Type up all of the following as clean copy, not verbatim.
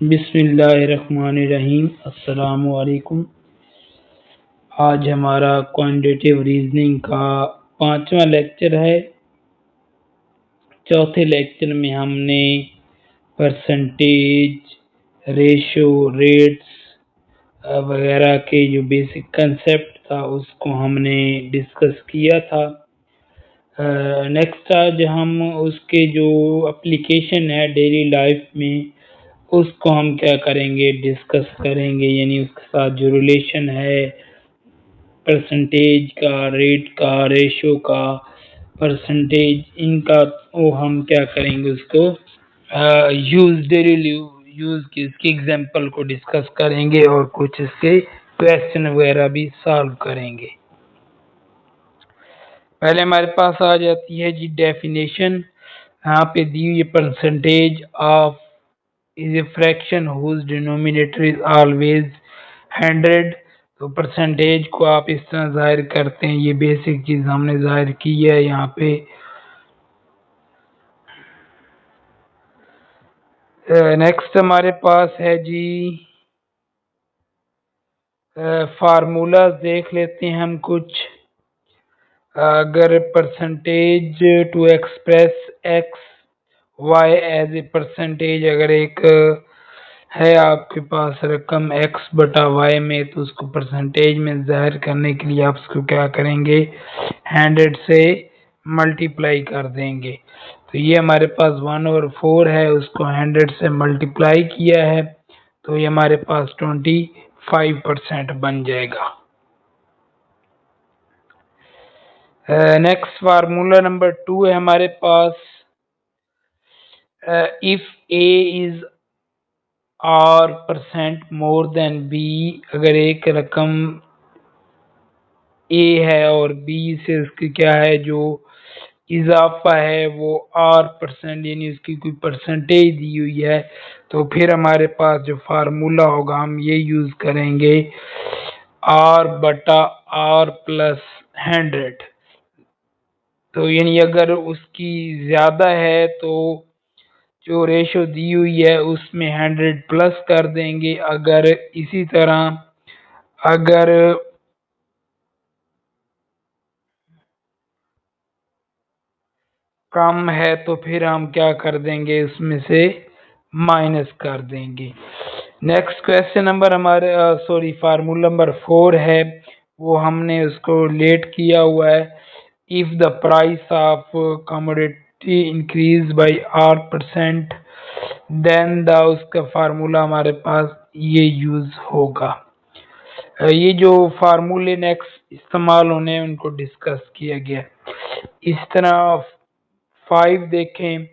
बिस्मिल्लाहिर्रहमानिर्रहीम। अस्सलामु अलैकुम। आज हमारा क्वांटिटेटिव रीजनिंग का 5वां लेक्चर है। चौथे लेक्चर में हमने परसेंटेज, रेशो, रेट्स वगैरह के जो बेसिक कंसेप्ट था उसको हमने डिस्कस किया था। नेक्स्ट आज हम उसके जो एप्लीकेशन है डेली लाइफ में उसको हम क्या करेंगे, डिस्कस करेंगे। यानी उसके साथ जो रिलेशन है परसेंटेज का, रेट का, रेशो का, परसेंटेज, इनका वो हम क्या करेंगे, उसको डेली यूज की इसके एग्जांपल को डिस्कस करेंगे और कुछ इसके क्वेश्चन वगैरह भी सॉल्व करेंगे। पहले हमारे पास आ जाती है जी डेफिनेशन। यहाँ पे दी हुई percentage of is a fraction whose denominator is always 100। तो परसेंटेज को आप इस तरह जाहिर करते हैं, ये बेसिक चीज हमने जाहिर की है यहाँ पे। नेक्स्ट हमारे पास है जी फार्मूला देख लेते हैं हम कुछ। अगर percentage to express X Y as a percentage, अगर एक है आपके पास रकम x बटा y में, तो उसको परसेंटेज में जाहिर करने के लिए आप उसको क्या करेंगे, 100 से मल्टीप्लाई कर देंगे। तो ये हमारे पास 1/4 है, उसको 100 से मल्टीप्लाई किया है तो ये हमारे पास 25% बन जाएगा। नेक्स्ट फार्मूला नंबर 2 है हमारे पास। If a is R% more than B, अगर एक रकम A है और B से उसकी क्या है जो इजाफा है वो R%, यानी उसकी कोई परसेंटेज दी हुई है, तो फिर हमारे पास जो फार्मूला होगा हम ये यूज करेंगे R बटा R प्लस 100। तो यानी अगर उसकी ज्यादा है तो जो रेशो दी हुई है उसमें 100 प्लस कर देंगे। अगर इसी तरह अगर कम है तो फिर हम क्या कर देंगे, उसमें से माइनस कर देंगे। नेक्स्ट क्वेश्चन नंबर हमारे फार्मूला नंबर 4 है, वो हमने उसको लेट किया हुआ है। If the price of commodity increase by R%, then the उसका फार्मूला हमारे पास ये यूज होगा। ये जो फार्मूले नेक्स्ट इस्तेमाल होने हैं उनको डिस्कस किया गया। इस तरह 5 देखें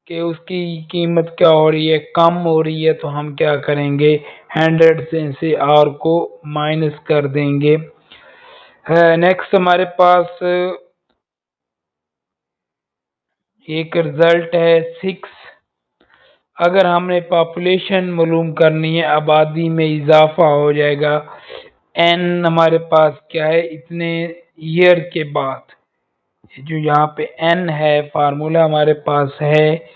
कि उसकी कीमत क्या हो रही है, कम हो रही है, तो हम क्या करेंगे, 100 से R को माइनस कर देंगे। नेक्स्ट हमारे पास एक रिजल्ट है 6। अगर हमने पॉपुलेशन मालूम करनी है, आबादी में इजाफा हो जाएगा, n हमारे पास क्या है, इतने ईयर के बाद, जो यहाँ पे n है, फार्मूला हमारे पास है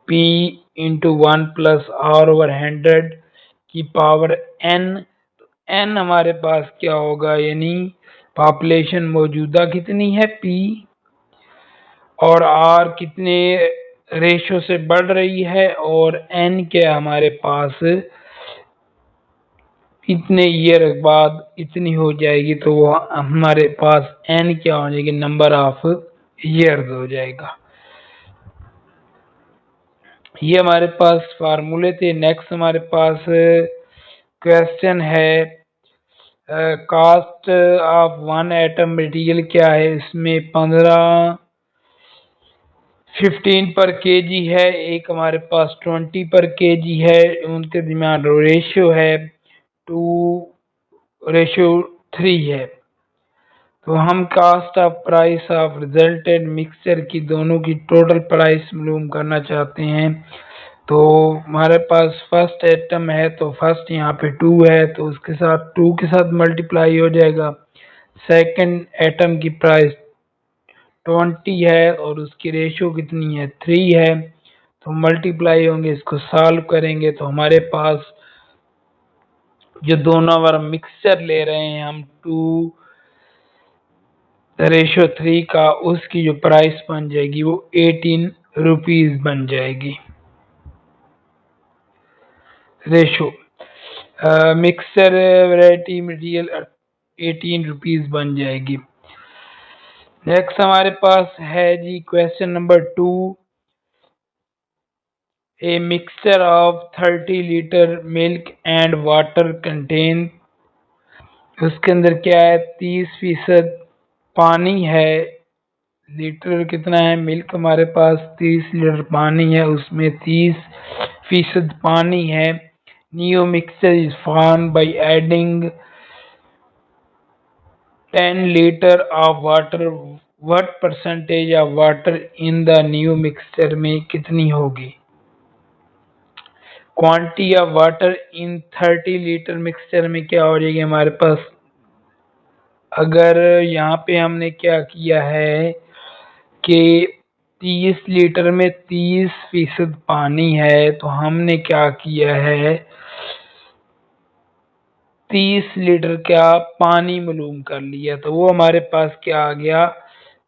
p into 1 plus R over 100 की पावर n। n हमारे पास क्या होगा, यानी पॉपुलेशन मौजूदा कितनी है p, और R कितने रेशो से बढ़ रही है, और n क्या हमारे पास इतने ईयर बाद इतनी हो जाएगी, तो वो हमारे पास n क्या हो जाएगी, नंबर ऑफ ईयर्स हो जाएगा। ये हमारे पास फार्मूले थे। नेक्स्ट हमारे पास क्वेश्चन है कास्ट ऑफ 1 एटम मटेरियल क्या है, इसमें 15 पर केजी है, एक हमारे पास 20 पर केजी है, उनके दरमियान रेशियो है 2:3 है। तो हम cost of price of resultant mixture की दोनों की टोटल प्राइस मालूम करना चाहते हैं। तो हमारे पास फर्स्ट एटम है, तो फर्स्ट यहाँ पे 2 है, तो उसके साथ 2 के साथ मल्टीप्लाई हो जाएगा। सेकंड एटम की प्राइस 20 है और उसकी रेशियो कितनी है, 3 है, तो मल्टीप्लाई होंगे, इसको सॉल्व करेंगे तो हमारे पास जो दो नंबर मिक्सचर ले रहे हैं हम 2:3 का, उसकी जो प्राइस बन जाएगी वो 18 रुपीज बन जाएगी। Ratio mixture variety material 18 rupees बन जाएगी। नेक्स्ट हमारे पास है जी question number 2, a mixture of 30 litre milk and water contain. उसके अंदर क्या है, 30% पानी है। लीटर कितना है, मिल्क हमारे पास 30 लीटर पानी है, उसमें 30% पानी है। New mixture is form by adding 10 litre of water. What percentage of water in the new mixture में कितनी होगी। Quantity of water in 30 litre mixture में क्या हो जाएगी हमारे पास। अगर यहाँ पे हमने क्या किया है कि 30 लीटर में 30% पानी है, तो हमने क्या किया है 30 लीटर का पानी मालूम कर लिया, तो वो हमारे पास क्या आ गया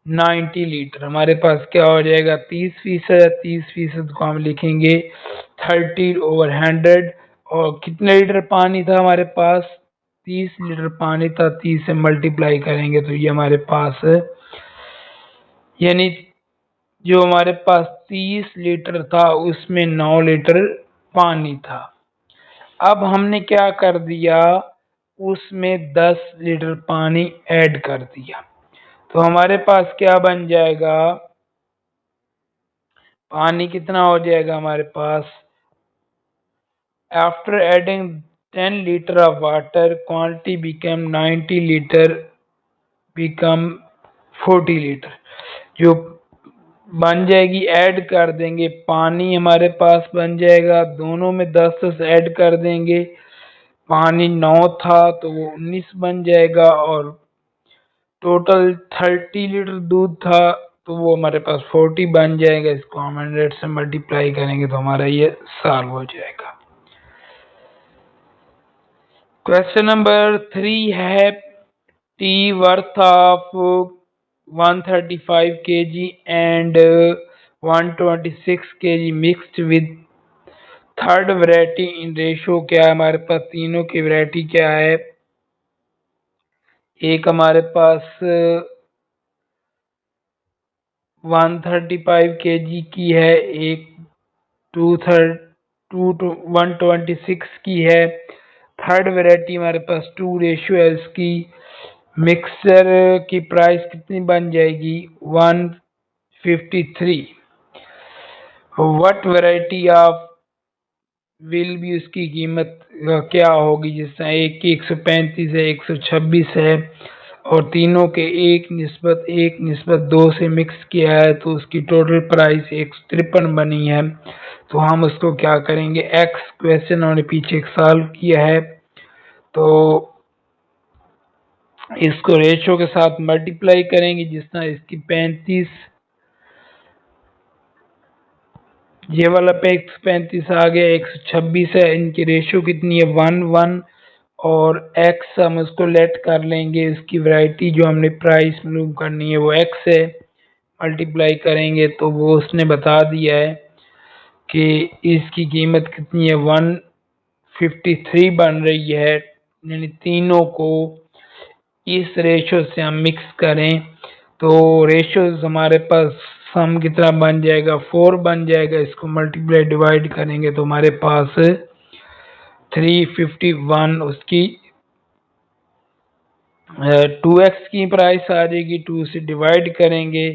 90 लीटर। हमारे पास क्या हो जाएगा 30%, 30% को हम लिखेंगे 30/100। और कितने लीटर पानी था हमारे पास, 30 लीटर पानी था, 30 से मल्टीप्लाई करेंगे तो ये हमारे पास यानी जो हमारे पास 30 लीटर था उसमें 9 लीटर पानी था। अब हमने क्या कर दिया, उसमें 10 लीटर पानी ऐड कर दिया, तो हमारे पास क्या बन जाएगा, पानी कितना हो जाएगा हमारे पास। After adding 10 litre of water quantity become 90 litre become 40 litre. जो बन जाएगी ऐड कर देंगे, पानी हमारे पास बन जाएगा, दोनों में 10 ऐड कर देंगे, पानी 9 था तो वो 19 बन जाएगा, और टोटल 30 लीटर दूध था तो वो हमारे पास 40 बन जाएगा। इसको हम 100 से मल्टीप्लाई करेंगे तो हमारा ये सॉल्व हो जाएगा। क्वेश्चन नंबर 3 है T worth of 135 kg and 126 kg mixed with third variety in ratio क्या है हमारे पास, तीनों की वैरायटी क्या है। एक हमारे पास 135 kg की है, एक 126 की है। थर्ड वैरायटी हमारे पास 2 रेशियो है इसकी। मिक्सचर की प्राइस कितनी बन जाएगी 153। व्हाट वैरायटी ऑफ विल भी उसकी कीमत क्या होगी, जिस तरह एक की 135 है, 126 है, और तीनों के 1:1:2 से मिक्स किया है तो उसकी टोटल प्राइस 153 बनी है। तो हम उसको क्या करेंगे, एक्स क्वेश्चन हमने पीछे सॉल्व किया है तो इसको रेशो के साथ मल्टीप्लाई करेंगे, जिस तरह इसकी 35 ये वाला पे 135 आ गया, 126 है, इनकी रेशो कितनी है 1:1, और x हम उसको लेट कर लेंगे, इसकी वैरायटी जो हमने प्राइस मालूम करनी है वो x है, मल्टीप्लाई करेंगे तो वो उसने बता दिया है कि इसकी कीमत कितनी है 153 बन रही है। यानी तीनों को इस रेशो से हम मिक्स करें तो रेशो हमारे पास सम कितना बन जाएगा 4 बन जाएगा। इसको मल्टीप्लाई डिवाइड करेंगे तो हमारे पास 351 उसकी 2x की प्राइस आ जाएगी, 2 से डिवाइड करेंगे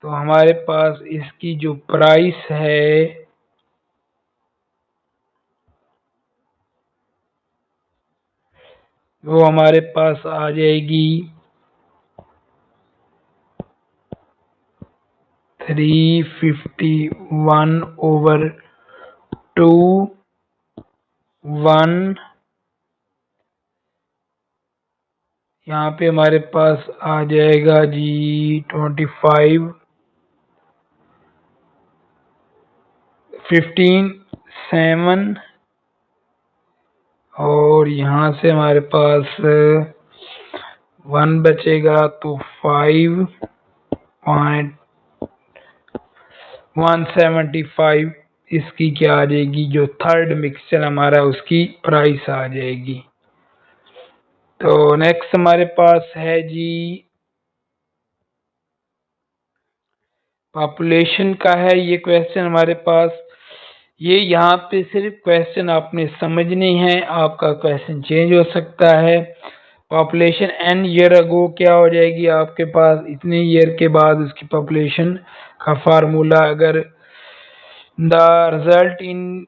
तो हमारे पास इसकी जो प्राइस है वो हमारे पास आ जाएगी 351/2 यहाँ पे हमारे पास आ जाएगा जी 25 15 7 और यहाँ से हमारे पास 1 बचेगा तो 5.175 इसकी क्या आ जाएगी, जो थर्ड मिक्सचर हमारा उसकी प्राइस आ जाएगी। तो नेक्स्ट हमारे पास है जी पॉपुलेशन का है ये क्वेश्चन हमारे पास। ये यहाँ पे सिर्फ क्वेश्चन आपने समझने हैं, आपका क्वेश्चन चेंज हो सकता है। पॉपुलेशन n ईयर अगो क्या हो जाएगी आपके पास, इतने ईयर के बाद उसकी पॉपुलेशन का फार्मूला। अगर the result in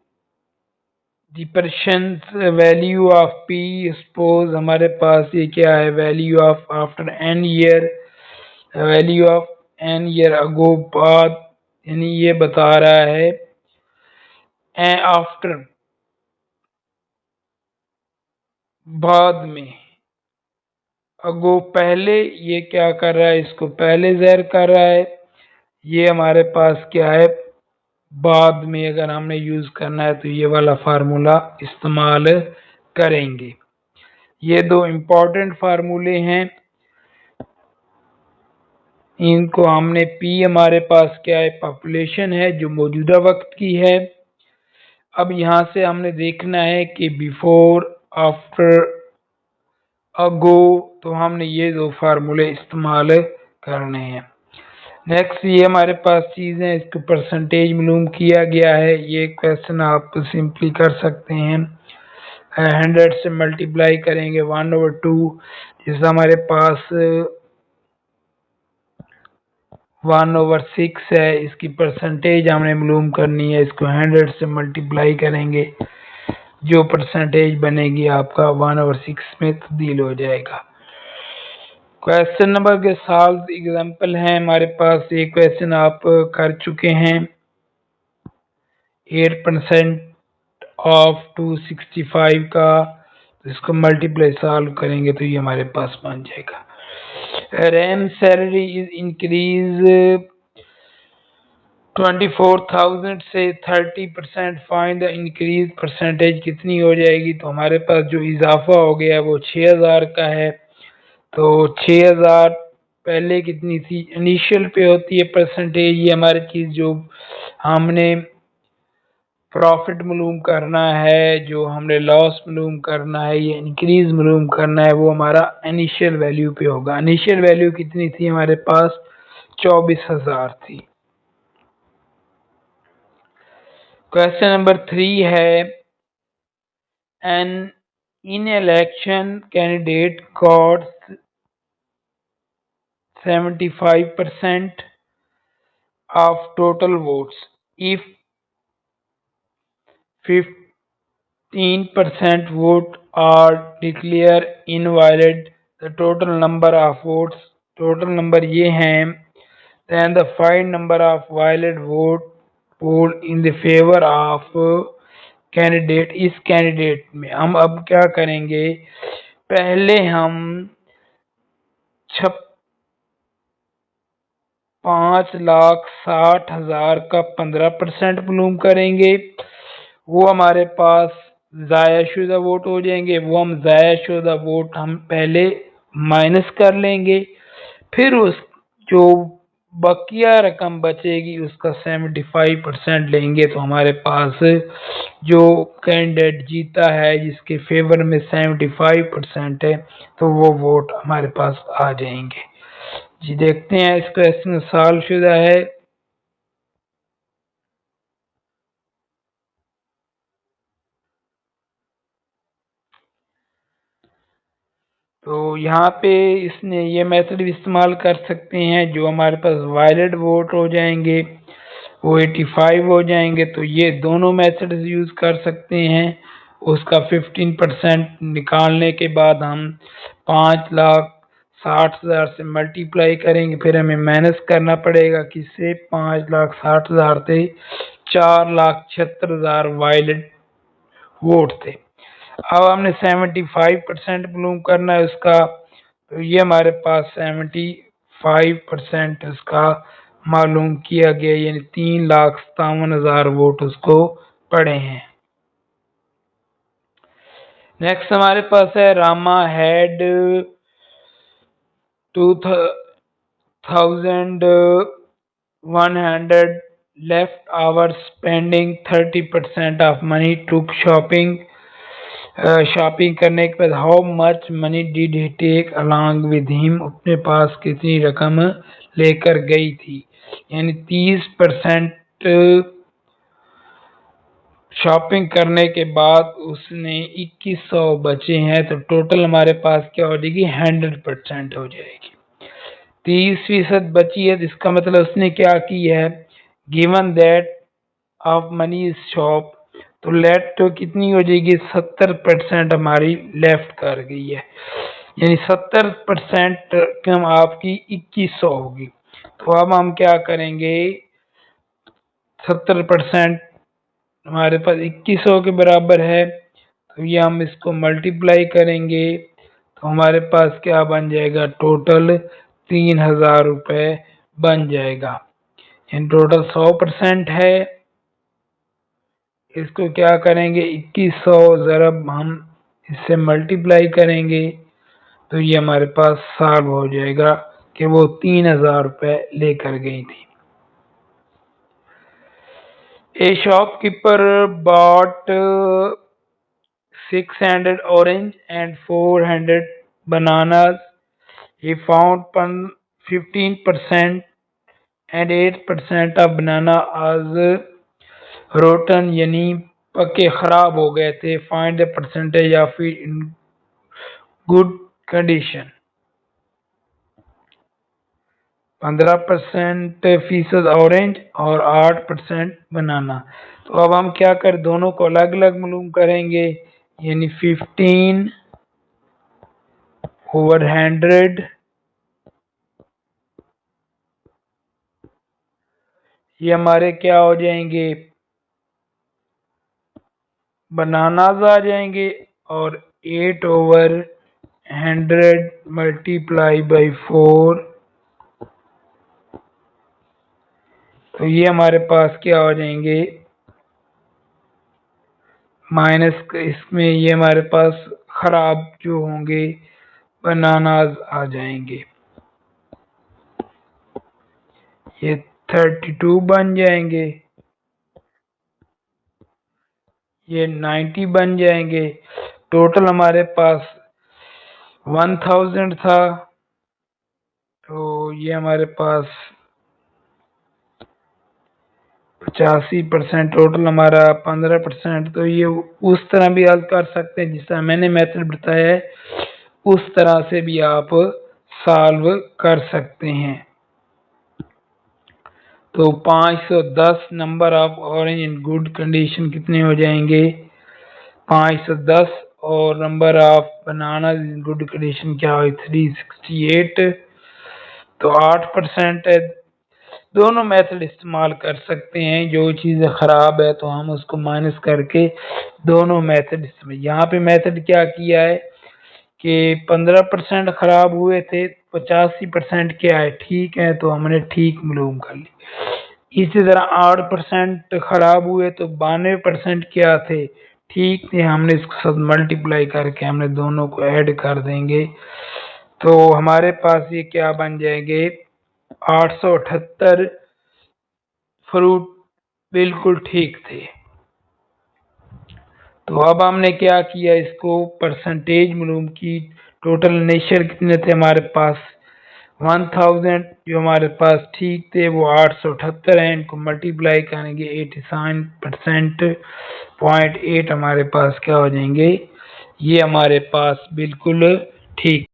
the percent value of p, suppose हमारे पास ये क्या है, value of after n year, value of n year ago बाद, यानी ये बता रहा है आफ्टर बाद में, अगो पहले, ये क्या कर रहा है, इसको पहले ज़हर कर रहा है। ये हमारे पास क्या है, बाद में अगर हमने यूज करना है तो ये वाला फार्मूला इस्तेमाल करेंगे। ये दो इम्पोर्टेंट फार्मूले हैं, इनको हमने पी हमारे पास क्या है, पॉपुलेशन है जो मौजूदा वक्त की है। अब यहाँ से हमने देखना है कि बिफोर आफ्टर अगो, तो हमने ये दो फार्मूले इस्तेमाल करने हैं। नेक्स्ट ये हमारे पास चीज़ है, इसको परसेंटेज मालूम किया गया है। ये क्वेश्चन आप सिंपली कर सकते हैं, 100 से मल्टीप्लाई करेंगे 1/2, जैसे हमारे पास 1/6 है, इसकी परसेंटेज हमने मालूम करनी है, इसको 100 से मल्टीप्लाई करेंगे, जो परसेंटेज बनेगी आपका 1/6 में तब्दील हो जाएगा। क्वेश्चन नंबर के साथ एग्जाम्पल है हमारे पास। ये क्वेश्चन आप कर चुके हैं, 8% ऑफ 265 का, तो इसको मल्टीप्लाई सॉल्व करेंगे तो ये हमारे पास बन जाएगा। रैम सैलरी इज इंक्रीज 24,000 से 30%, फाइंड द इंक्रीज परसेंटेज कितनी हो जाएगी। तो हमारे पास जो इजाफा हो गया वो 6,000 का है, तो 6,000 पहले कितनी थी, इनिशियल पे होती है परसेंटेज। ये हमारी चीज जो हमने प्रॉफिट मालूम करना है, जो हमने लॉस मालूम करना है, ये इंक्रीज मालूम करना है, वो हमारा इनिशियल वैल्यू पे होगा। इनिशियल वैल्यू कितनी थी हमारे पास, 24,000 थी। क्वेश्चन नंबर 3 है, an in election candidate got 75% of total votes. If 15% vote are declared invalid, the total number of votes, total number ये हैं, then the final number of valid vote poll in the favor of candidate. इस candidate में हम अब क्या करेंगे, पहले हम 5,60,000 का 15% मालूम करेंगे, वो हमारे पास ज़ायाशुदा वोट हो जाएंगे। वो हम ज़ायाशुदा वोट हम पहले माइनस कर लेंगे, फिर उस जो बकिया रकम बचेगी उसका 75% लेंगे, तो हमारे पास जो कैंडिडेट जीता है जिसके फेवर में 75% है, तो वो वोट हमारे पास आ जाएंगे। जी देखते हैं इस क्वेश्चन सॉल्व शुदा है। तो यहाँ पे इसने ये मेथड भी इस्तेमाल कर सकते हैं, जो हमारे पास वायलेट वोट हो जाएंगे वो 85 हो जाएंगे, तो ये दोनों मेथड यूज कर सकते हैं। उसका 15% निकालने के बाद हम 5,60,000 से मल्टीप्लाई करेंगे, फिर हमें माइनस करना पड़ेगा किससे, 5,60,000 से 4,76,000 वायलेट वोट थे। अब हमने 75% मालूम करना है उसका, तो ये हमारे पास 75% उसका मालूम किया गया, यानी 3,57,000 वोट उसको पड़े हैं। नेक्स्ट हमारे पास है Rama had 2,100 left hours spending 30% of money took shopping करने के बाद how much money did he take along with him, अपने पास कितनी रकम लेकर गई थी, यानी 30% शॉपिंग करने के बाद उसने 2100 बचे हैं, तो टोटल हमारे पास क्या हो जाएगी 100% हो जाएगी। 30% बची है तो इसका मतलब उसने क्या की है, given that of money is shop, तो लेफ्ट तो कितनी हो जाएगी 70% हमारी लेफ्ट कर गई है, यानी 70% कम आपकी 2100 होगी। तो अब हम क्या करेंगे, 70% हमारे पास 2100 के बराबर है, तो ये हम इसको मल्टीप्लाई करेंगे तो हमारे पास क्या बन जाएगा, टोटल 3,000 रुपये बन जाएगा। इन टोटल 100% है, इसको क्या करेंगे 2100 ज़रब हम इससे मल्टीप्लाई करेंगे तो ये हमारे पास सॉल्व हो जाएगा कि वो 3,000 रुपये लेकर गई थी। A shopkeeper bought 600 orange and 400 bananas. He found 15% and 8% of banana as rotten, यानी पके खराब हो गए थे। Find the percentage of it in good condition. 15% orange और 8% बनाना। तो अब हम क्या कर, दोनों को अलग अलग मालूम करेंगे, यानी 15/100 ये हमारे क्या हो जाएंगे, बनानाज आ जाएंगे, और 8/100 मल्टीप्लाई बाई 4, तो ये हमारे पास क्या हो जाएंगे माइनस, इसमें ये हमारे पास खराब जो होंगे बनानाज आ जाएंगे, ये 32 बन जाएंगे, ये 90 बन जाएंगे। टोटल हमारे पास 1000 था, तो ये हमारे पास 85%, टोटल हमारा 15%, तो ये उस तरह भी हल कर सकते हैं जिस तरह मैंने मेथड बताया है, उस तरह से भी आप सॉल्व कर सकते हैं। तो 510 number of orange in good condition कितने हो जाएंगे 510, और number of banana in good condition क्या हो 368, तो 8% है। दोनों मेथड इस्तेमाल कर सकते हैं, जो चीज़ें ख़राब है तो हम उसको माइनस करके दोनों मेथड इस्तेमाल। यहाँ पे मेथड क्या किया है कि 15% ख़राब हुए थे, 85% क्या है ठीक है, तो हमने ठीक मालूम कर ली। इसी तरह 8% ख़राब हुए तो 92% क्या थे ठीक थे, हमने इसके साथ मल्टीप्लाई करके हमने दोनों को ऐड कर देंगे, तो हमारे पास ये क्या बन जाएंगे 878 फ्रूट बिल्कुल ठीक थे। तो अब हमने क्या किया, इसको परसेंटेज मालूम की, टोटल नेचर कितने थे हमारे पास 1000, जो हमारे पास ठीक थे वो 878 हैं, इनको मल्टीप्लाई करेंगे 89%.8 हमारे पास क्या हो जाएंगे, ये हमारे पास बिल्कुल ठीक।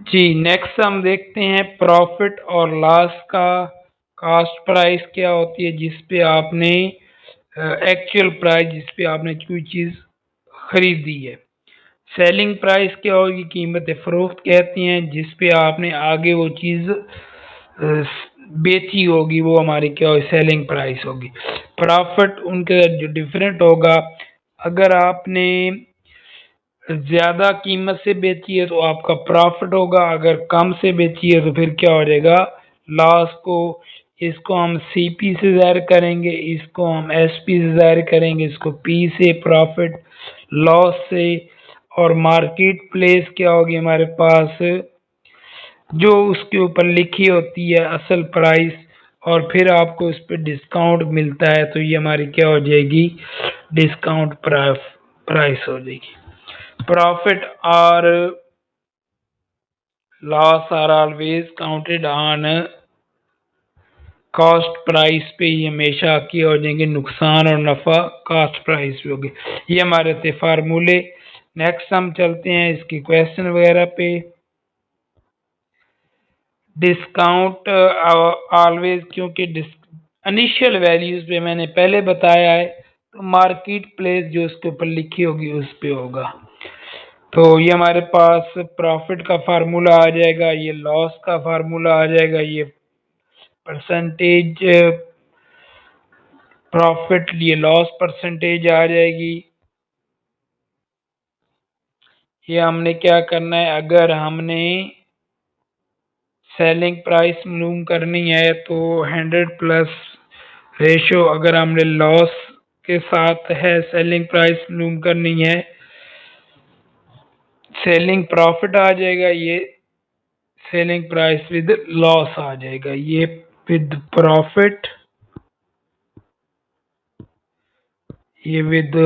जी नेक्स्ट हम देखते हैं प्रॉफिट और लॉस का। कास्ट प्राइस क्या होती है जिस पे आपने एक्चुअल प्राइस जिस पे आपने कोई चीज़ खरीदी है। सेलिंग प्राइस क्या होगी, कीमत फरोख्त कहती हैं जिस पे आपने आगे वो चीज़ बेची होगी, वो हमारी क्या होगी सेलिंग प्राइस होगी। प्रॉफिट उनके जो डिफरेंट होगा, अगर आपने ज्यादा कीमत से बेची है तो आपका प्रॉफिट होगा, अगर कम से बेची है तो फिर क्या हो जाएगा, लॉस को। इसको हम सीपी से ज़ाहिर करेंगे, इसको हम एसपी से ज़ाहिर करेंगे, इसको पी से प्रॉफिट लॉस से। और मार्केट प्लेस क्या होगी हमारे पास, जो उसके ऊपर लिखी होती है असल प्राइस, और फिर आपको उस पर डिस्काउंट मिलता है, तो ये हमारी क्या हो जाएगी, डिस्काउंट प्राइस हो जाएगी। प्रॉफिट और loss are always counted on cost price पे ही हमेशा क्या हो जाएंगे, नुकसान और नफा कॉस्ट प्राइस पे होगी। ये हमारे थे फार्मूले। नेक्स्ट हम चलते हैं इसकी क्वेश्चन वगैरह पे। डिस्काउंट ऑलवेज, क्योंकि इनिशियल वैल्यूज पे मैंने पहले बताया है, तो मार्केट प्लेस जो उसके ऊपर लिखी होगी उस पे होगा। तो ये हमारे पास प्रॉफिट का फार्मूला आ जाएगा, ये लॉस का फार्मूला आ जाएगा, ये परसेंटेज प्रॉफिट, ये लॉस परसेंटेज आ जाएगी। ये हमने क्या करना है, अगर हमने सेलिंग प्राइस मालूम करनी है तो 100 प्लस रेशो, अगर हमने लॉस के साथ है सेलिंग प्राइस मालूम करनी है, सेलिंग प्रॉफिट आ जाएगा, ये सेलिंग प्राइस विद लॉस आ जाएगा, ये विद प्रॉफिट, ये विद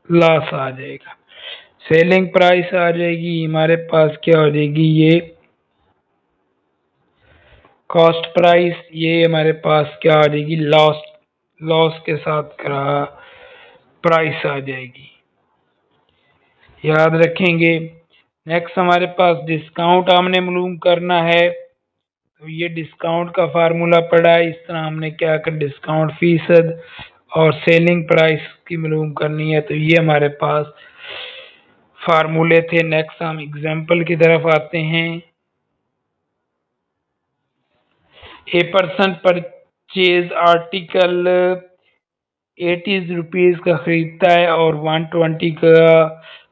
लॉस आ जाएगा। सेलिंग प्राइस आ जाएगी हमारे पास, क्या हो जाएगी, ये कॉस्ट प्राइस, ये हमारे पास क्या आ जाएगी, लॉस, लॉस के साथ प्राइस आ जाएगी, याद रखेंगे। नेक्स्ट हमारे पास डिस्काउंट हमने मालूम करना है, तो ये डिस्काउंट का फार्मूला पड़ा है, इस तरह हमने क्या कर डिस्काउंट फीसद और सेलिंग प्राइस की मालूम करनी है, तो ये हमारे पास फार्मूले थे। नेक्स्ट हम एग्जांपल की तरफ आते हैं। A person purchase article 80 rupees का खरीदता है और 120 का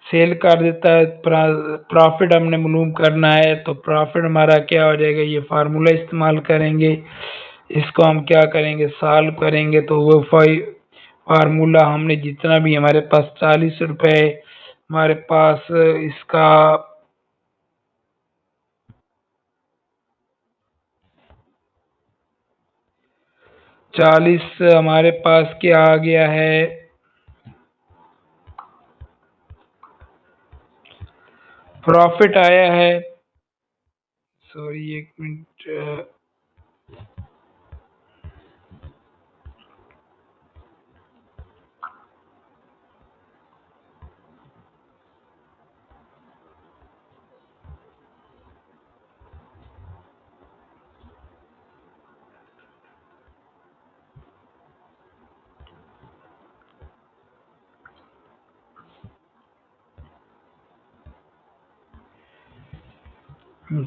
सेल कर देता है, प्रॉफिट हमने मालूम करना है, तो प्रॉफिट हमारा क्या हो जाएगा, ये फार्मूला इस्तेमाल करेंगे, इसको हम क्या करेंगे, सॉल्व करेंगे, तो वो फार्मूला हमने जितना भी हमारे पास 40 रुपए हमारे पास इसका 40 हमारे पास क्या आ गया है, प्रॉफिट आया है, सॉरी एक मिनट,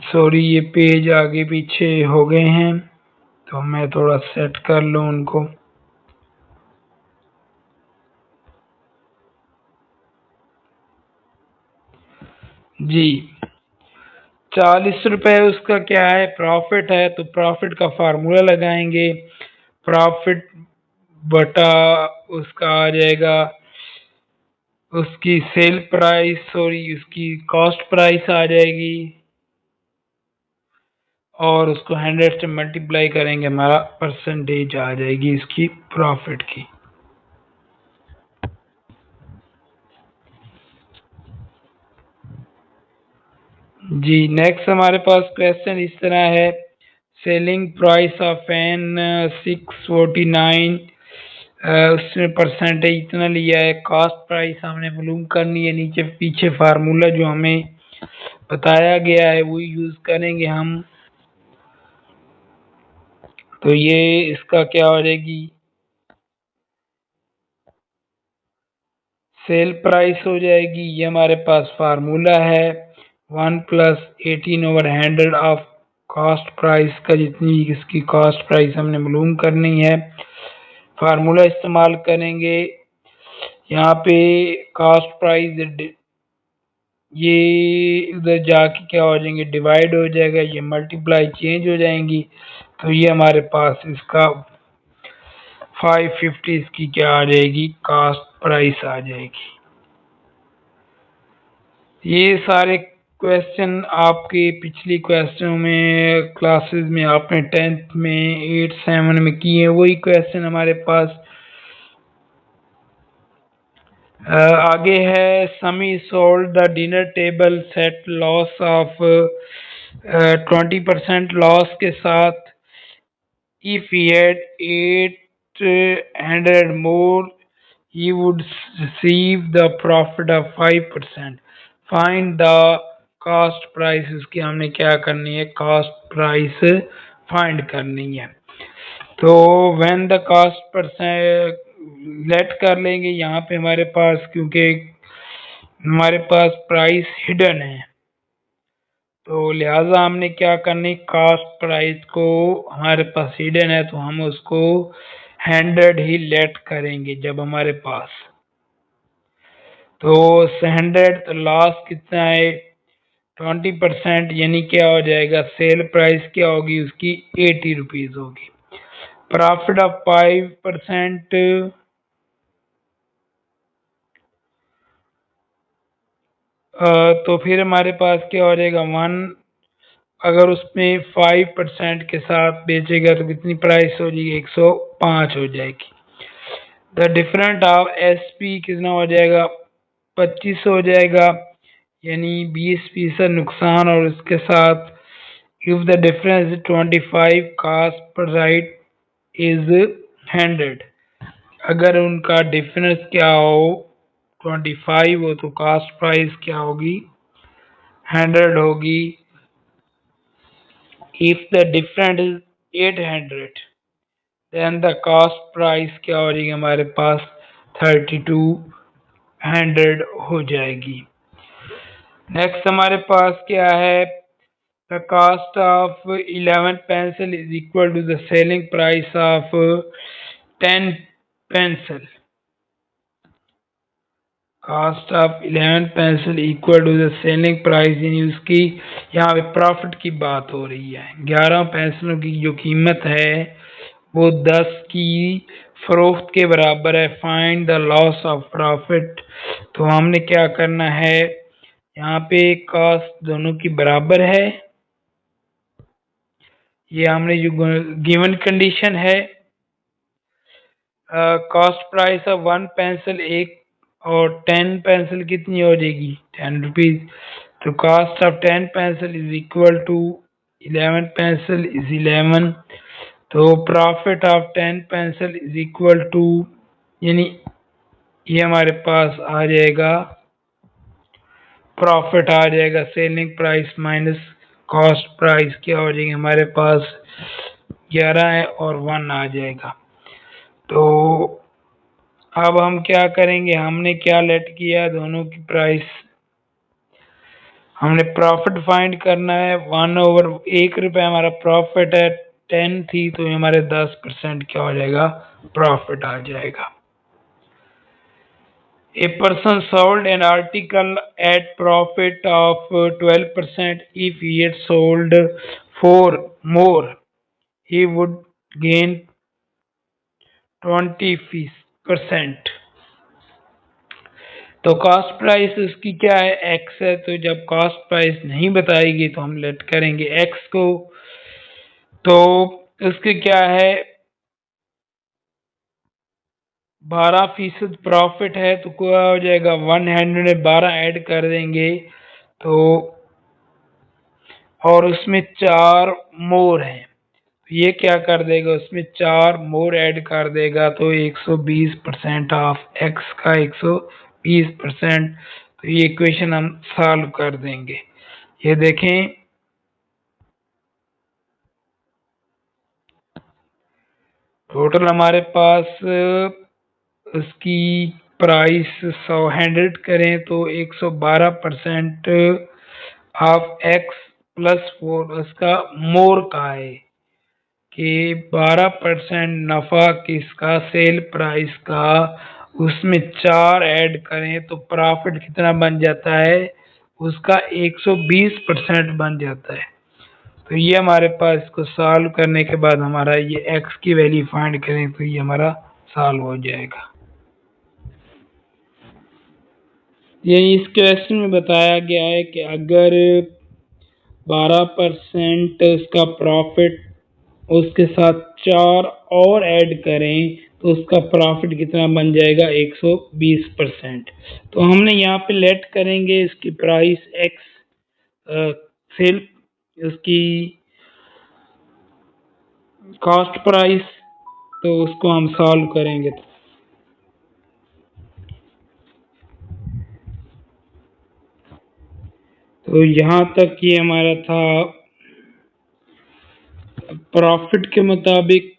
सॉरी ये पेज आगे पीछे हो गए हैं, तो मैं थोड़ा सेट कर लूँ उनको। जी 40 रुपए उसका क्या है, प्रॉफिट है, तो प्रॉफिट का फार्मूला लगाएंगे, प्रॉफिट बटा उसका आ जाएगा उसकी सेल प्राइस, सॉरी उसकी कॉस्ट प्राइस आ जाएगी, और उसको 100 से मल्टीप्लाई करेंगे, हमारा परसेंटेज आ जाएगी इसकी प्रॉफिट की। जी नेक्स्ट हमारे पास क्वेश्चन इस तरह है, सेलिंग प्राइस ऑफ एन 649, उसमें परसेंटेज इतना लिया है, कॉस्ट प्राइस हमने मालूम करनी है, नीचे पीछे फार्मूला जो हमें बताया गया है वो यूज करेंगे हम, तो ये इसका क्या हो जाएगी, सेल प्राइस हो जाएगी, ये हमारे पास फार्मूला है 1 प्लस 18/100 ऑफ कॉस्ट प्राइस का, जितनी इसकी कॉस्ट प्राइस हमने मालूम करनी है, फार्मूला इस्तेमाल करेंगे, यहाँ पे कॉस्ट प्राइस ये उधर जाके क्या हो जाएंगे, डिवाइड हो जाएगा, ये मल्टीप्लाई चेंज हो जाएंगी, तो ये हमारे पास इसका 550 इसकी क्या आ जाएगी, कॉस्ट प्राइस आ जाएगी। ये सारे क्वेश्चन आपके पिछली क्वेश्चनों में क्लासेस में आपने 10th में 8 7 में किए, वही क्वेश्चन हमारे पास आगे है। समी sold the dinner table set loss of 20% loss के साथ। If he had 800 more he would receive the profit of 5%. Find the cost price। इसकी हमने क्या करनी है, cost price फाइंड करनी है। तो when the cost percent let कर लेंगे यहाँ पे हमारे पास, क्योंकि हमारे पास प्राइस हिडन है, तो लिहाजा हमने क्या करनी, कास्ट प्राइस को हमारे पास हिडन है तो हम उसको 100 ही लेट करेंगे जब हमारे पास। तो 100 तो लॉस कितना है, 20%, यानी क्या हो जाएगा, सेल प्राइस क्या होगी उसकी 80 रुपीज होगी। प्रॉफिट ऑफ 5%, तो फिर हमारे पास क्या हो जाएगा 1, अगर उसमें 5% के साथ बेचेगा तो कितनी प्राइस हो जाएगी, 105 हो जाएगी। द डिफरेंट ऑफ एसपी कितना हो जाएगा, 25 हो जाएगा, यानी 20% नुकसान, और उसके साथ इफ द डिफरेंस 25 कास्ट पर राइट इज 100, अगर उनका डिफरेंस क्या हो 25 हो तो कास्ट प्राइस क्या होगी, 100 होगी। If the difference is 800 then the cost price क्या हो जाएगी हमारे पास 3200 हो जाएगी। नेक्स्ट हमारे पास क्या है, the cost of 11 pencil is equal to the selling price of 10 pencil. Cost of 11 pencil equal to the selling price, यानी उसकी यहाँ पे प्रॉफिट की बात हो रही है। 11 पेंसिलों की जो कीमत है वो 10 की फरोख्त के बराबर है। Find the loss of profit, तो हमने क्या करना है, यहाँ पे कॉस्ट दोनों की बराबर है, ये हमने जो गिवन कंडीशन है। कॉस्ट प्राइस ऑफ 1 पेंसिल एक और 10 पेंसिल कितनी हो जाएगी, 10 रुपीज। तो cost of 10 pencil is equal to 11 pencil is 11, तो profit of 10 pencil is equal to, यानी ये हमारे पास आ जाएगा, प्रॉफिट आ जाएगा selling price minus cost price, क्या हो जाएगी हमारे पास 11 है और 1 आ जाएगा। तो अब हम क्या करेंगे, हमने क्या लेट किया, दोनों की प्राइस, हमने प्रॉफिट फाइंड करना है। 1/1 रुपये हमारा प्रॉफिट है, 10 थी तो हमारे 10% क्या हो जाएगा, प्रॉफिट आ जाएगा। A person sold an article at profit of 12%. If he had sold 4 more, he would gain 20%। तो कॉस्ट प्राइस उसकी क्या है, एक्स है, तो जब कॉस्ट प्राइस नहीं बताएगी तो हम लेट करेंगे एक्स को। तो उसके क्या है, 12% प्रॉफिट है, तो क्या हो जाएगा 112 ऐड कर देंगे, तो और उसमें 4 मोर हैं, तो ये क्या कर देगा, उसमें 4 मोर ऐड कर देगा, तो 120% ऑफ एक्स का 120%। तो ये इक्वेशन हम सॉल्व कर देंगे। ये देखें, टोटल हमारे पास उसकी प्राइस 100 करें तो 112% ऑफ एक्स प्लस 4 उसका मोर का है कि 12% नफा किसका, सेल प्राइस का, उसमें 4 ऐड करें तो प्रॉफिट कितना बन जाता है, उसका 120% बन जाता है। तो ये हमारे पास इसको सॉल्व करने के बाद हमारा ये x की वैल्यू फाइंड करें तो ये हमारा सॉल्व हो जाएगा। ये इस क्वेश्चन में बताया गया है कि अगर 12% उसका प्रॉफिट उसके साथ 4 और ऐड करें तो उसका प्रॉफिट कितना बन जाएगा, 120%। तो हमने यहाँ पे लेट करेंगे इसकी प्राइस x सेल उसकी कॉस्ट प्राइस, तो उसको हम सॉल्व करेंगे। तो यहाँ तक ये हमारा था प्रॉफिट के मुताबिक